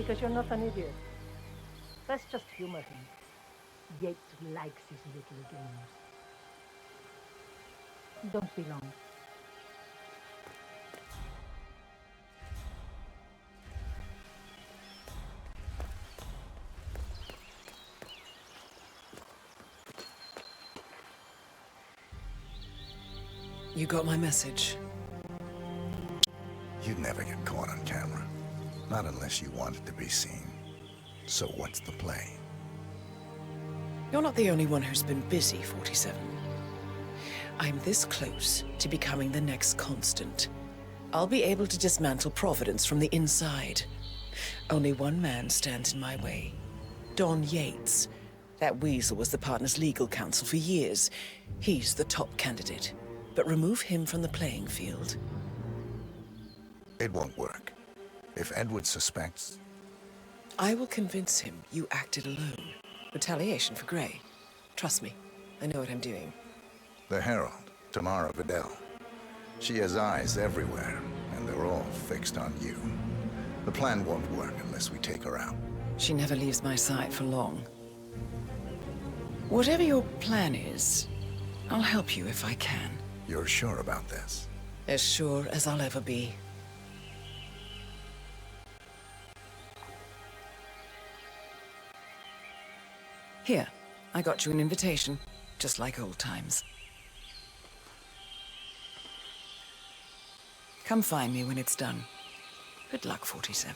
because you're not an idiot. Let's just humor him. Yates likes his little games. Don't be long. You got my message. You'd never get caught on camera. Not unless you wanted to be seen. So what's the play? You're not the only one who's been busy, 47. I'm this close to becoming the next constant. I'll be able to dismantle Providence from the inside. Only one man stands in my way. Don Yates. That weasel was the partner's legal counsel for years. He's the top candidate. But remove him from the playing field. It won't work. If Edward suspects... I will convince him you acted alone. Retaliation for Gray. Trust me, I know what I'm doing. The Herald, Tamara Vidal. She has eyes everywhere, and they're all fixed on you. The plan won't work unless we take her out. She never leaves my side for long. Whatever your plan is, I'll help you if I can. You're sure about this? As sure as I'll ever be. Here, I got you an invitation, just like old times. Come find me when it's done. Good luck, 47.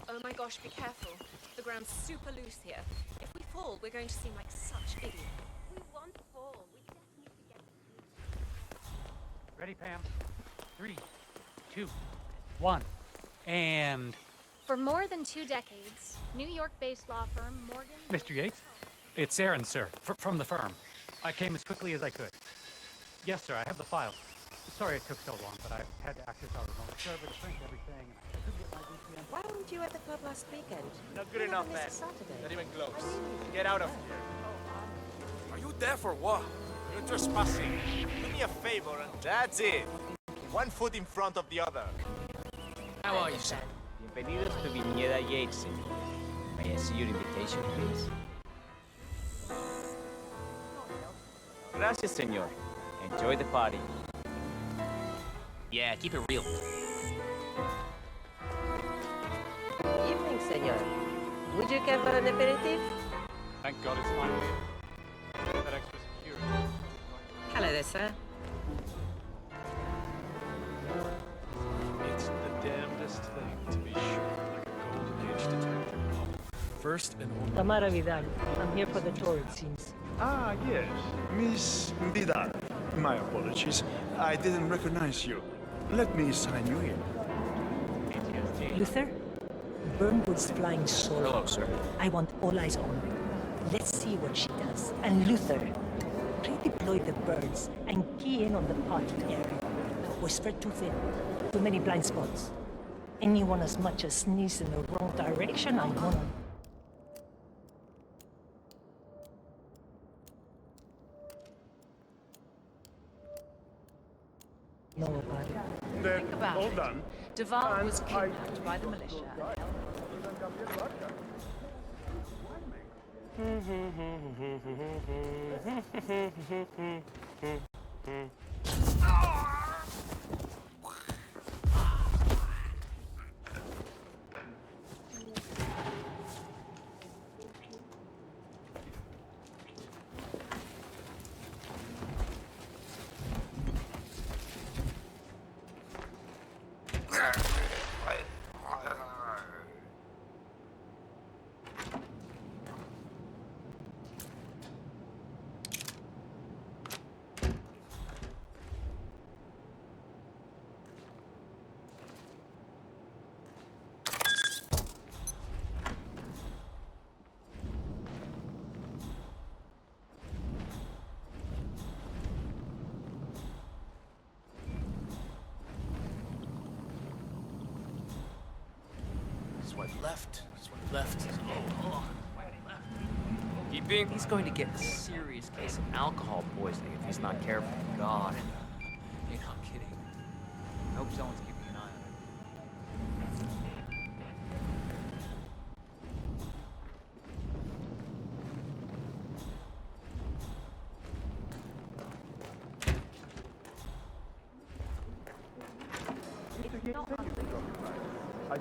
Oh my gosh, be careful. The ground's super loose here. If we fall, we're going to seem like such idiots. We won't fall. We definitely get... Ready, Pam? 3, 2, 1, and... For more than 2 decades, New York-based law firm Morgan... Mr. Yates? It's Aaron, sir, from the firm. I came as quickly as I could. Yes, sir, I have the file. Sorry it took so long, but I had to access our remote server to print everything. I couldn't get my VPN. Why weren't you at the club last weekend? Not good enough, man. Not even close. Get out of here. Are you deaf or what? You're trespassing. Do me a favor and that's it. One foot in front of the other. How are you, sir? Bienvenidos to Viñeda Yates, señor. May I see your invitation, please? Gracias, señor. Enjoy the party. Yeah, keep it real. Evening, senor. Would you care for an aperitif? Thank God it's finally... that extra security. Hello there, sir. It's the damnedest thing to be sure, like a golden age detective novel. First and only... Tamara Vidal. I'm here for the tour, it seems. Ah, yes. Miss Vidal. My apologies. I didn't recognize you. Let me sign you in. Luther? Burnwood's flying solo. Hello, sir. I want all eyes on her. Let's see what she does. And Luther, redeploy the birds and key in on the party area. We're spread too thin. Too many blind spots. Anyone as much as sneeze in the wrong direction, I'm gonna... know about it. Think about all it. done. Duval was kidnapped by the militia. Swipe left, swipe left. Oh, left. sleeping? He's going to get a serious case of alcohol poisoning if he's not careful. God. You're not kidding. I hope someone's keeping an eye on him.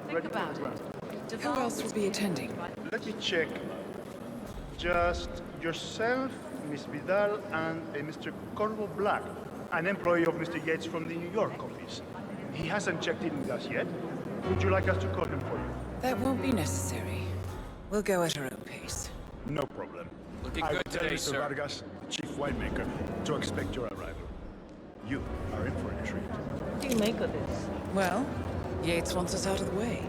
Think about it. Who else will be attending? Let me check. Just yourself, Miss Vidal, and a Mr. Corvo Black, an employee of Mr. Yates from the New York office. He hasn't checked in with us yet. Would you like us to call him for you? That won't be necessary. We'll go at our own pace. No problem. Looking I good will tell today, Mr. sir. Vargas, the chief winemaker, to expect your arrival. You are in for a treat. What do you make of this? Well, Yates wants us out of the way.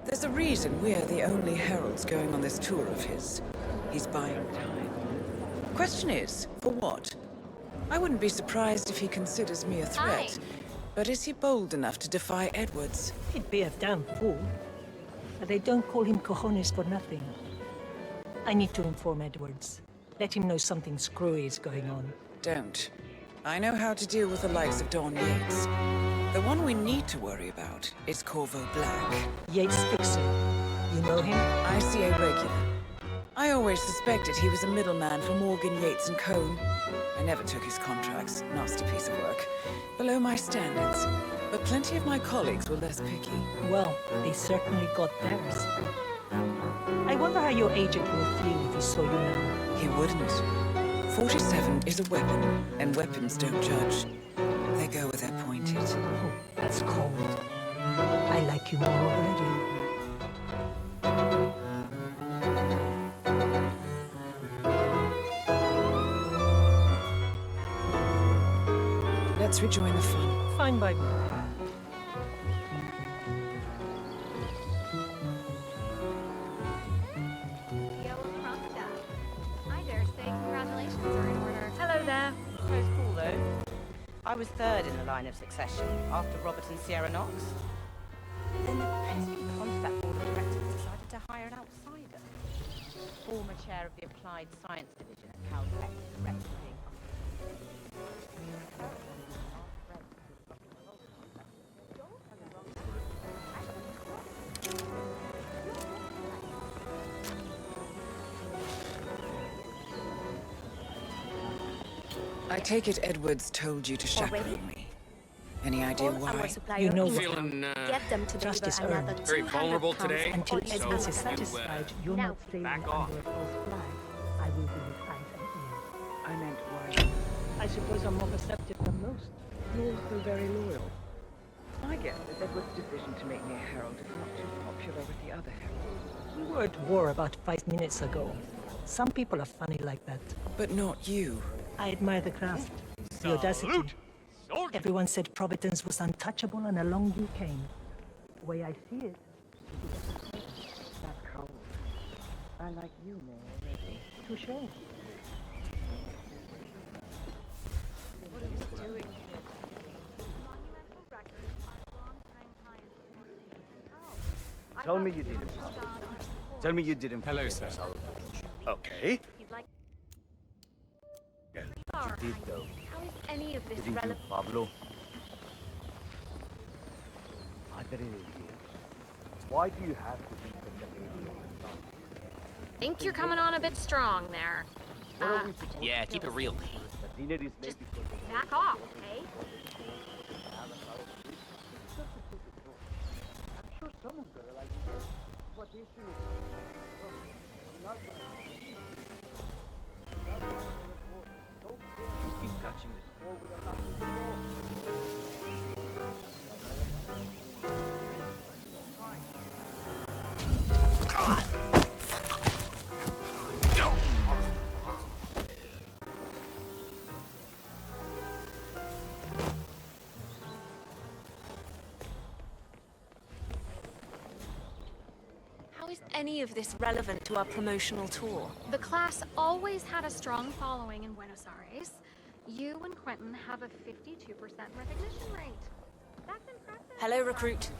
There's a reason we're the only heralds going on this tour of his. He's buying time. Question is, for what? I wouldn't be surprised if he considers me a threat. Hi. But is he bold enough to defy Edwards? He'd be a damn fool. But they don't call him cojones for nothing. I need to inform Edwards. Let him know something screwy is going on. Don't. I know how to deal with the likes of Don Yates. The one we need to worry about is Corvo Black. Yates Fixer. You know him? ICA regular. I always suspected he was a middleman for Morgan, Yates and Cohn. I never took his contracts. Nasty piece of work. Below my standards. But plenty of my colleagues were less picky. Well, they certainly got theirs. I wonder how your agent will feel if he saw you now. He wouldn't. 47 is a weapon, and weapons don't judge. They go where they're pointed. Oh, that's cold. I like you more already. Let's rejoin the fun. Fine by me. Yellow Cronstadt. I dare say congratulations are in order. Hello there. Very cool, though. I was third in the line of succession, after Robert and Sierra Knox. Then the pesky Cronstadt Board of Directors decided to hire an outsider. Former chair of the Applied Science Division at Caltech, rectoring. I take it Edwards told you to chaperone me. Any idea why? You know what? Feeling, Get them to Justice deliver another earned. very 200 vulnerable pounds today. Until of oil Edwards is salad. satisfied you're Now, not sailing back under off. a false flag, I will be with eyes and ears. I meant why. I suppose I'm more perceptive than most. You're also very loyal. I guess that Edwards' decision to make me a herald is not too popular with the other heralds. We were at war about 5 minutes ago. Some people are funny like that. But not you. I admire the craft, the audacity. Everyone said Providence was untouchable, and along you came. The way I see it, That's cold. I like you more already. touché. Tell me you didn't. Tell me you didn't. Hello, sir. Okay. Alright. Did though. How is any of this Didn't you, relevant? Pablo? I bet it is. Why do you have to be such a baby? Think you're coming on a bit strong there. Yeah, keep it real. Just back off, okay? Keep touching this. How is any of this relevant to our promotional tour? The class always had a strong following in Buenos Aires. You and Quentin have a 52% recognition rate. That's impressive. Hello, recruit.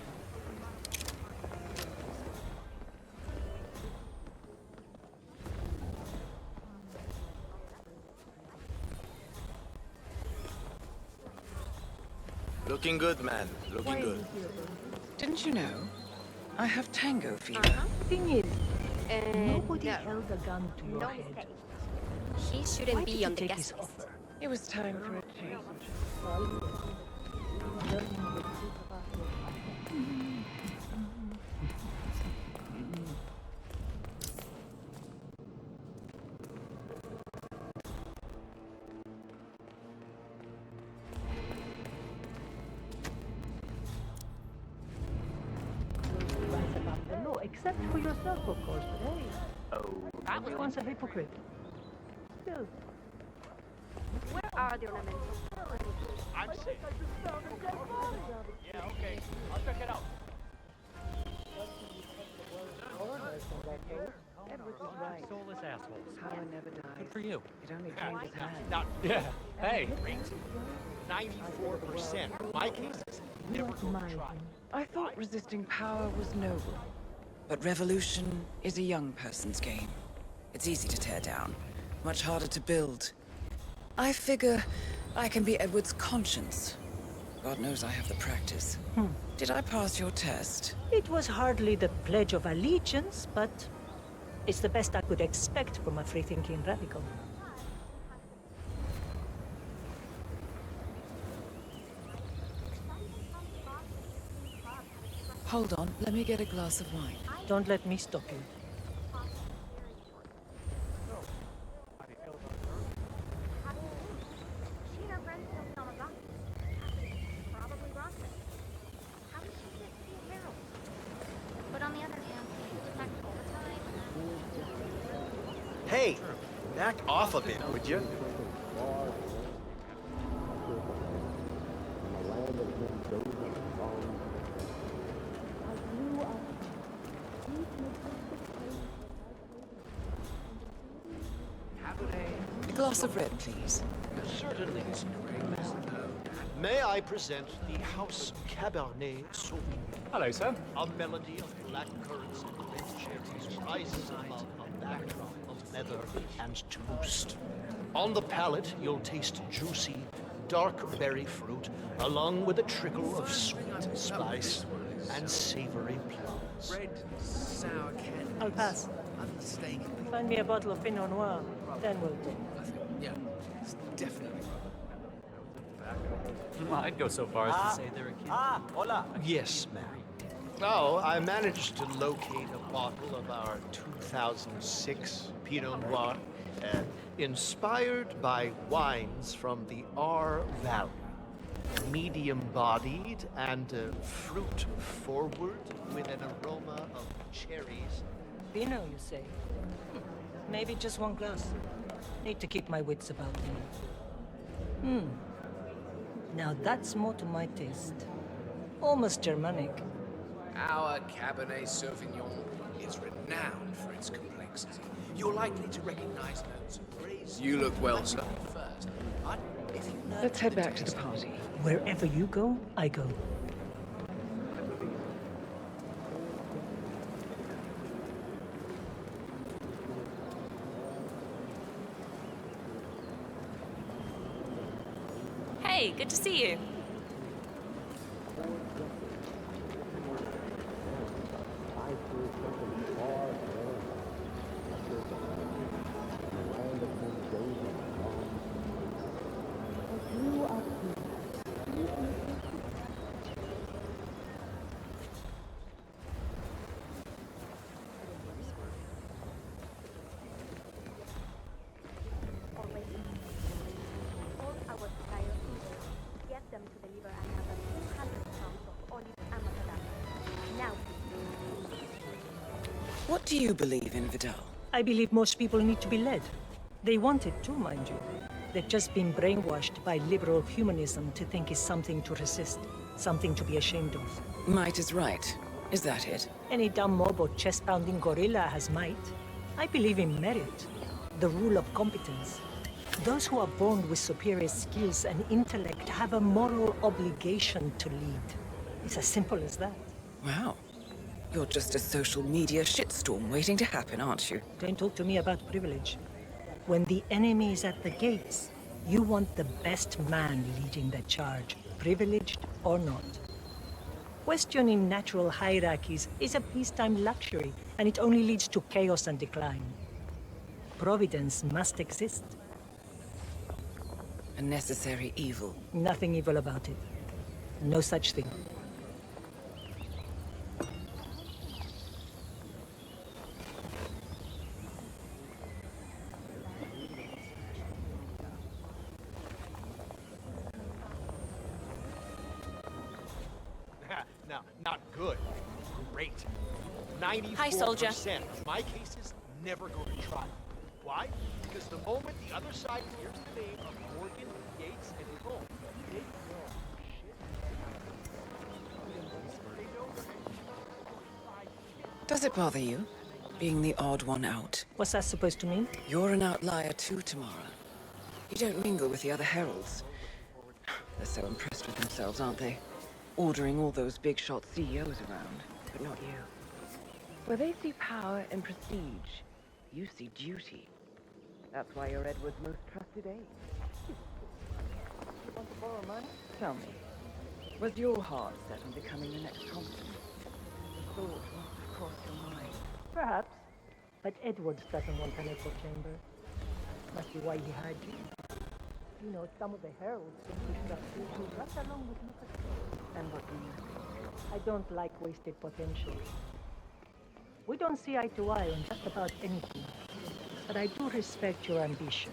Looking good, man. Looking good. Didn't you know? I have tango fever. Thing is, nobody no. held a gun to your No head. mistake. He shouldn't Why did be you on the take guest his list. offer? It was time for a change. Rise above the law, except for yourself, of course. But hey, everyone's a hypocrite. Still, Where are the ornamentals? I'm safe. Yeah, okay. I'll check it out. Edward's right. Soulless assholes. Power never dies. Good for you. It only changes hands. Now, Yeah. Hey. 94%. My case is never going to try. I thought resisting power was noble. But revolution is a young person's game. It's easy to tear down, much harder to build. I figure I can be Edward's conscience. God knows I have the practice. Did I pass your test? it was hardly the Pledge of Allegiance, but it's the best I could expect from a free-thinking radical. Hold on, let me get a glass of wine. Don't let me stop you. She and her friends told me on a rock. Probably Rockman. How did she get to be a herald? But on the other hand, she's attacked all the time. Hey, back off a bit, would you? A glass of red, please. Certainly, Miss Graves. May I present the House Cabernet Sauvignon? Hello, sir. A melody of black currants and red cherries rises above a backdrop of leather and toast. On the palate, you'll taste juicy, dark berry fruit, along with a trickle of sweet spice and savory plums. Red, sour candy. I'll pass. Unmistakably. Find me a bottle of Pinot Noir, then we'll talk. I think, yeah, it's definitely. I'd go so far as to say they're a kid. Hola. Yes, ma'am. Oh, I managed to locate a bottle of our 2006 Pinot Noir, inspired by wines from the R Valley. Medium-bodied and fruit-forward, with an aroma of cherries. Pinot, you say? Maybe just one glass. Need to keep my wits about me. Now that's more to my taste. Almost Germanic. Our Cabernet Sauvignon is renowned for its complexity. You're likely to recognize notes of grace. You look well, sir. First, but if you learn Let's head back to the party. Wherever you go, I go. Hey, good to see you. All our suppliers get them to deliver another 200 pounds of olive and macadamia. Now, What do you believe in, Vidal? I believe most people need to be led. They want it too, mind you. They've just been brainwashed by liberal humanism to think it's something to resist, something to be ashamed of. Might is right. Is that it? Any dumb mob or chest-pounding gorilla has might. I believe in merit, the rule of competence. Those who are born with superior skills and intellect have a moral obligation to lead. It's as simple as that. Wow. You're just a social media shitstorm waiting to happen, aren't you? Don't talk to me about privilege. When the enemy is at the gates, you want the best man leading the charge, privileged or not. Questioning natural hierarchies is a peacetime luxury, and it only leads to chaos and decline. Providence must exist. A necessary evil. Nothing evil about it. No such thing. No, not good. Great. 94% Hi, soldier. of my cases never go to trial. Why? Because the moment the other side hears the name of Morgan, Yates, and Cole, they know shit. Does it bother you, being the odd one out? What's that supposed to mean? You're an outlier too, Tamara. You don't mingle with the other heralds. They're so impressed with themselves, aren't they? Ordering all those big-shot CEOs around, but not you. Where they see power and prestige, you see duty. That's why you're Edward's most trusted aide. You want to borrow money? Tell me, was your heart set on becoming the next Thompson? The thought must have crossed your mind. Perhaps. But Edwards doesn't want an echo chamber. Must be why he hired you. You know, some of the heralds simply trust you to right along with Lucas. And what do you think? I don't like wasted potential. We don't see eye to eye on just about anything. But I do respect your ambition,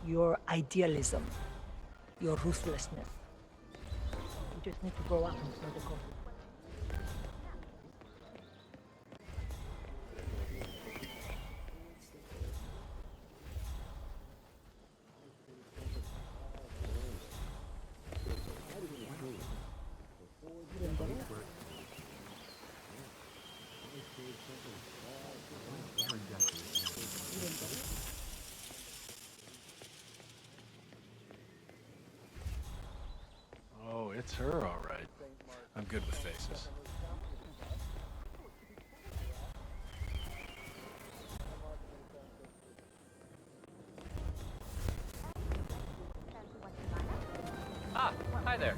your idealism, your ruthlessness. You just need to grow up and know the consequences. Oh, it's her, all right. I'm good with faces. Ah, hi there.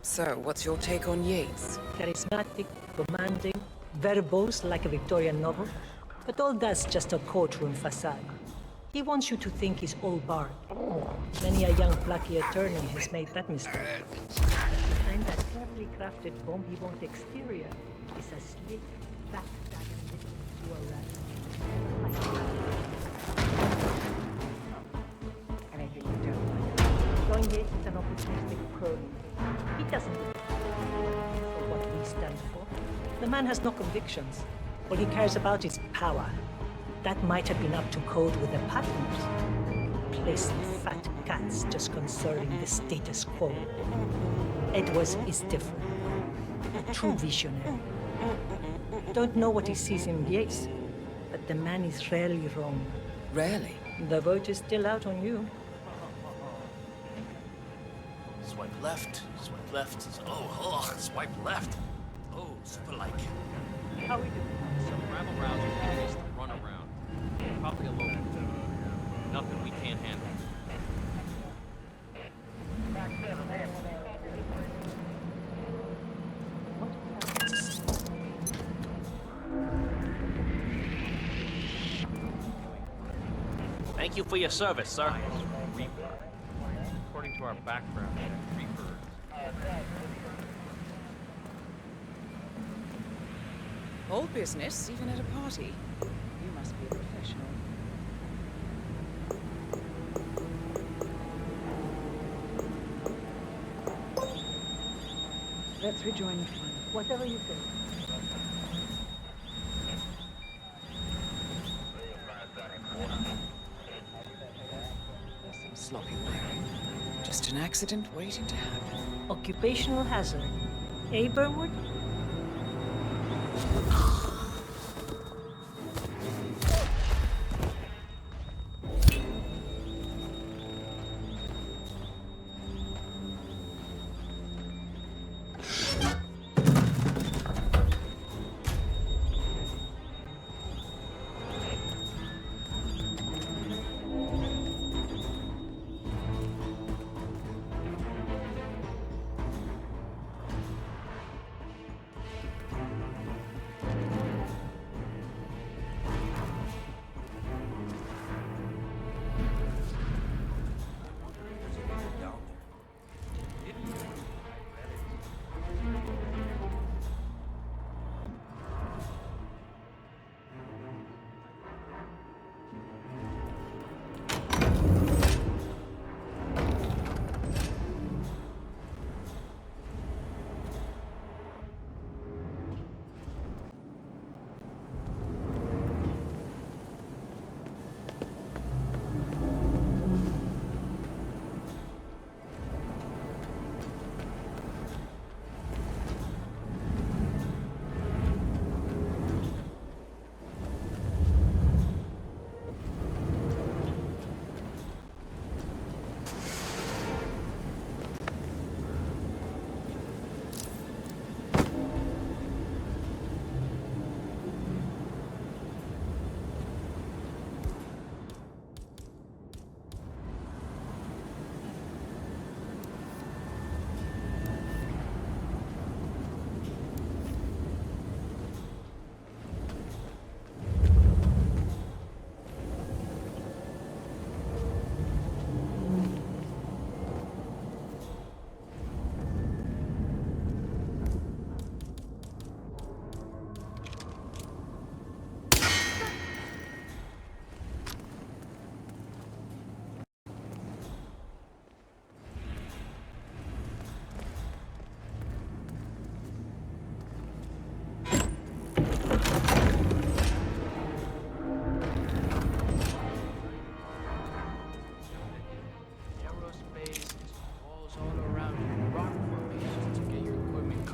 So, what's your take on Yates? Charismatic, commanding, verbose like a Victorian novel. But all that's just a courtroom facade. He wants you to think he's all bark. Many a young plucky attorney has made that mistake. Behind that carefully crafted bomb-he-won't exterior is a slick, backstabbing little to a rat. Anything you don't like? John Yates is an opportunistic crony. He doesn't look for what we stand for. The man has no convictions. All he cares about is power. That might have been up to code with the partners. Placing fat cats just conserving the status quo. Edwards is different. A true visionary. Don't know what he sees in Yates, but the man is rarely wrong. Rarely? The vote is still out on you. Swipe left, swipe left. Oh, swipe left. Oh, super like. How we do? Some rabble rousers giving us the run around. Probably a local. Nothing we can't handle. Thank you for your service, sir. Reaper. According to our background check, Reaper. All business, even at a party. You must be a professional. Let's rejoin the fun. Whatever you think. There's some sloppy wearing. Just an accident waiting to happen. Occupational hazard. Eh, Burwood?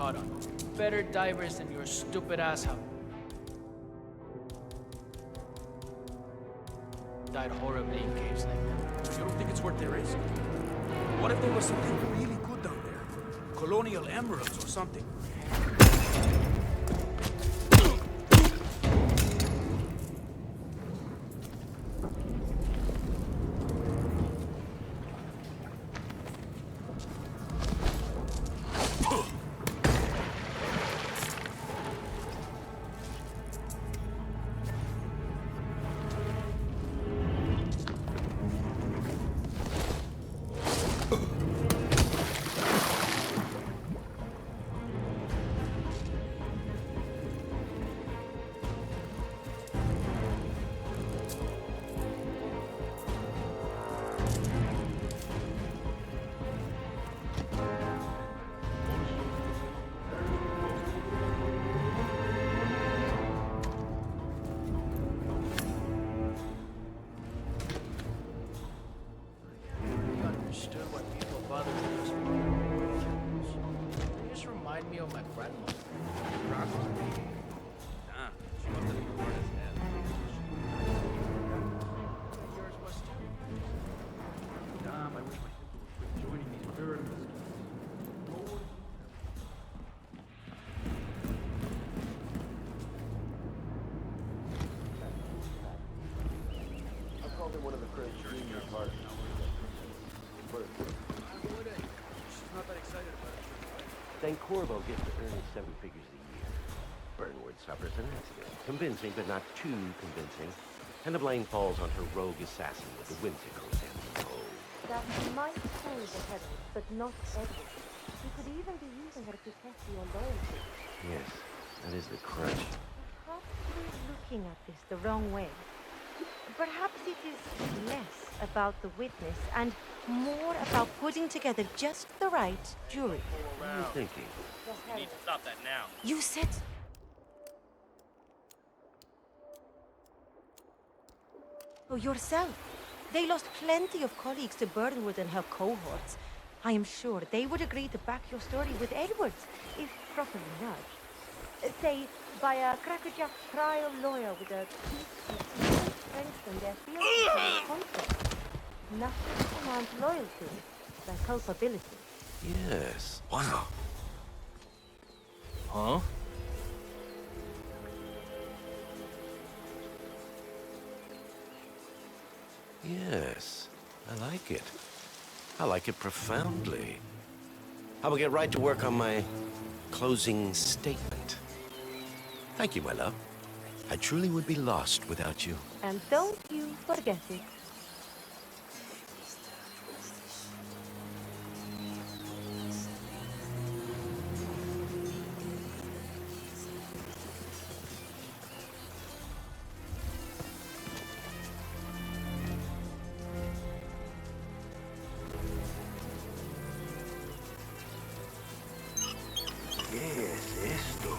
caught on. Better divers than your stupid asshole. Died horribly in caves like that. You don't think it's worth the risk? What if there was something really good down there? Colonial emeralds or something? Of my grandmother. Damn, she must have been hard as hell. Yours was too. Damn, I wish my sister would quit joining these pyramids. I called him one of the crazy junior parties. She's not that excited about it. Then Corvo gets to earn 7 figures a year. Burnwood suffers an accident. Convincing, but not too convincing. And the blame falls on her rogue assassin with the whimsical MO. That might hold the heavens, but not evidence. You could even be using her to test your loyalty. Yes, that is the crunch. Perhaps we're looking at this the wrong way. Perhaps it is less about the witness and more about putting together just the right jury. What are you thinking? You need to stop that now. You said... Oh, yourself. They lost plenty of colleagues to Burnwood and her cohorts. I am sure they would agree to back your story with Edwards, if properly nudged. Say, by a crackerjack trial lawyer with a strengthen their feelings of conflict. Nothing commands loyalty than culpability. Yes. Wow. Huh? Yes, I like it. I like it profoundly. I will get right to work on my closing statement. Thank you, my love. I truly would be lost without you. And don't you forget it. ¿Qué es esto?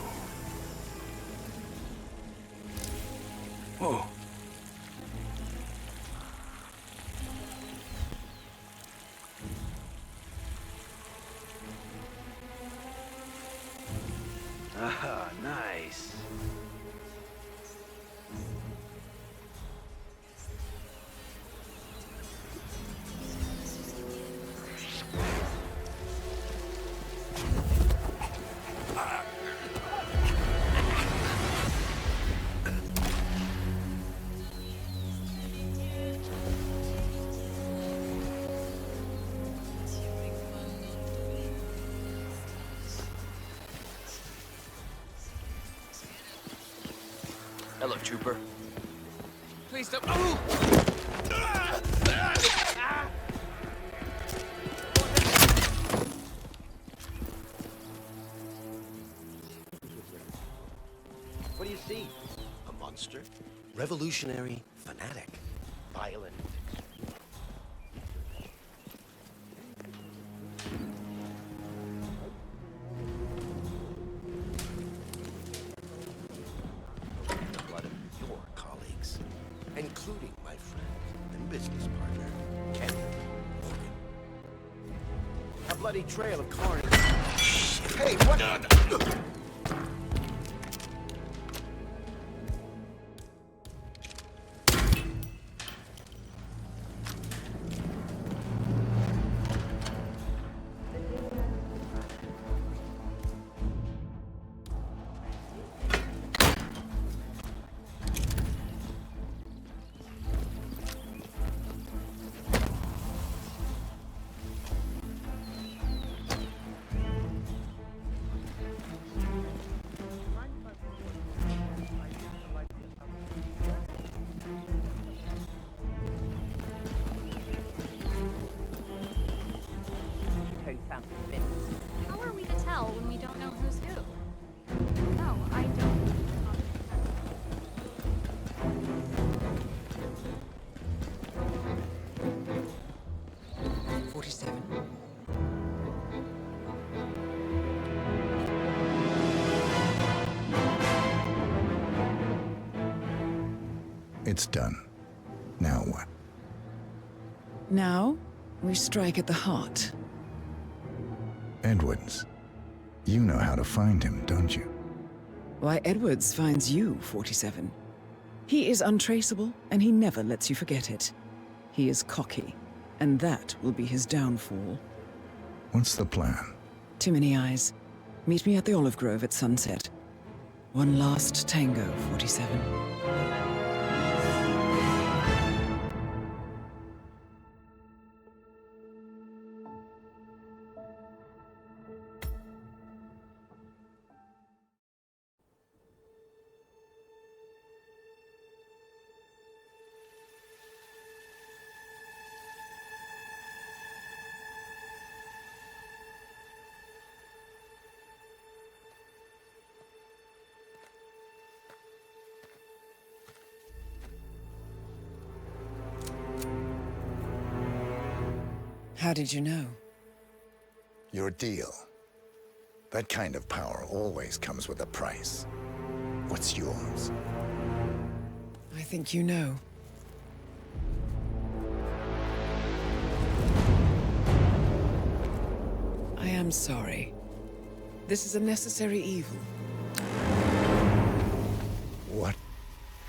Oh. Ah, nice. Hello, trooper. Please don't. What do you see? A monster? Revolutionary fanatic. Violent. The blood of your colleagues, including my friend and business partner, Ken Morgan. A bloody trail of carnage. Shit. Hey, what? Don't sound convinced. How are we to tell when we don't know who's who? No, I don't. 47. It's done. Now what? Now, we strike at the heart. Edwards. You know how to find him, don't you? Why, Edwards finds you, 47. He is untraceable, and he never lets you forget it. He is cocky, and that will be his downfall. What's the plan? Too many eyes. Meet me at the olive grove at sunset. One last tango, 47. How did you know? Your deal. That kind of power always comes with a price. What's yours? I think you know. I am sorry. This is a necessary evil. What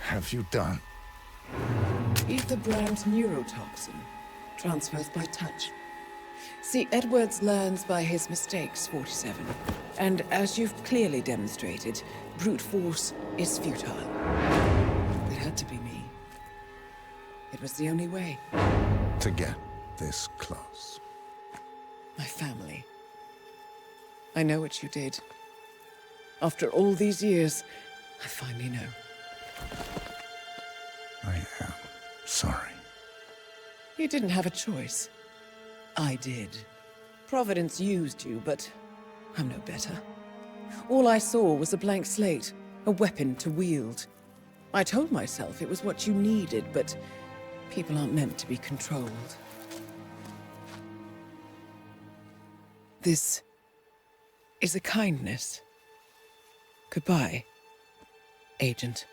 have you done? Ether brand neurotoxin transfers by touch. See, Edwards learns by his mistakes, 47. And as you've clearly demonstrated, brute force is futile. It had to be me. It was the only way. To get this close. My family. I know what you did. After all these years, I finally know. I am sorry. You didn't have a choice. I did. Providence used you, but I'm no better. All I saw was a blank slate, a weapon to wield. I told myself it was what you needed, but people aren't meant to be controlled. This is a kindness. Goodbye, Agent.